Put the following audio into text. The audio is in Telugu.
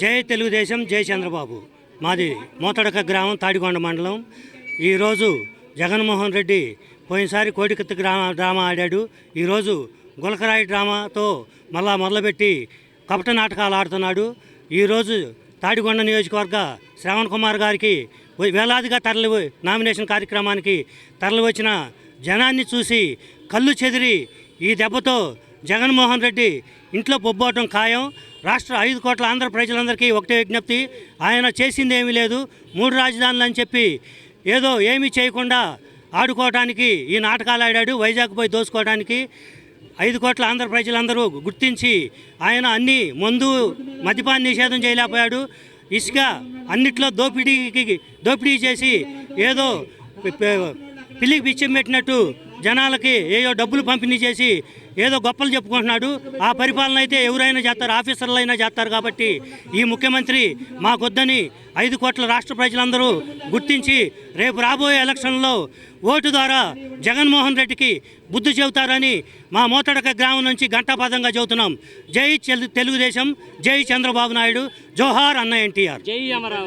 జై తెలుగుదేశం, జై చంద్రబాబు. మాది మోతడక గ్రామం, తాడికొండ మండలం. ఈరోజు జగన్మోహన్ రెడ్డి పోయినసారి కోడికత్తి డ్రామా ఆడాడు. ఈరోజు గులకరాయి డ్రామాతో మళ్ళా మొదలుపెట్టి కపట నాటకాలు ఆడుతున్నాడు. ఈరోజు తాడికొండ నియోజకవర్గ శ్రవణ్ కుమార్ గారికి వేలాదిగా నామినేషన్ కార్యక్రమానికి తరలి వచ్చిన జనాన్ని చూసి కళ్ళు చెదిరి ఈ దెబ్బతో జగన్మోహన్ రెడ్డి ఇంట్లో పొబ్బోవటం ఖాయం. రాష్ట్ర 5 కోట్ల ఆంధ్ర ప్రజలందరికీ ఒకటే విజ్ఞప్తి, ఆయన చేసింది ఏమీ లేదు. 3 రాజధానులు అని చెప్పి ఏదో ఏమీ చేయకుండా ఆడుకోవడానికి ఈ నాటకాలు ఆడాడు. వైజాగ్ పోయి దోసుకోవడానికి 5 కోట్ల ఆంధ్ర ప్రజలందరూ గుర్తించి ఆయన అన్ని మందు మద్యపాన నిషేధం చేయలేకపోయాడు. ఇసుక అన్నిట్లో దోపిడీ చేసి ఏదో పిల్లికి పిచ్చం పెట్టినట్టు జనాలకి ఏదో డబ్బులు పంపిణీ చేసి ఏదో గొప్పలు చెప్పుకుంటున్నాడు. ఆ పరిపాలన అయితే ఎవరైనా చేస్తారు, ఆఫీసర్లు అయినా చేస్తారు. కాబట్టి ఈ ముఖ్యమంత్రి మాకొద్దని 5 కోట్ల రాష్ట్ర ప్రజలందరూ గుర్తించి రేపు రాబోయే ఎలక్షన్లో ఓటు ద్వారా జగన్మోహన్ రెడ్డికి బుద్ధి చెబుతారని మా మోతడక గ్రామం నుంచి ఘంటాపథంగా చెబుతున్నాం. జై తెలుగుదేశం, జై చంద్రబాబు నాయుడు, జోహార్ అన్న ఎన్టీఆర్. జై అమరావతి.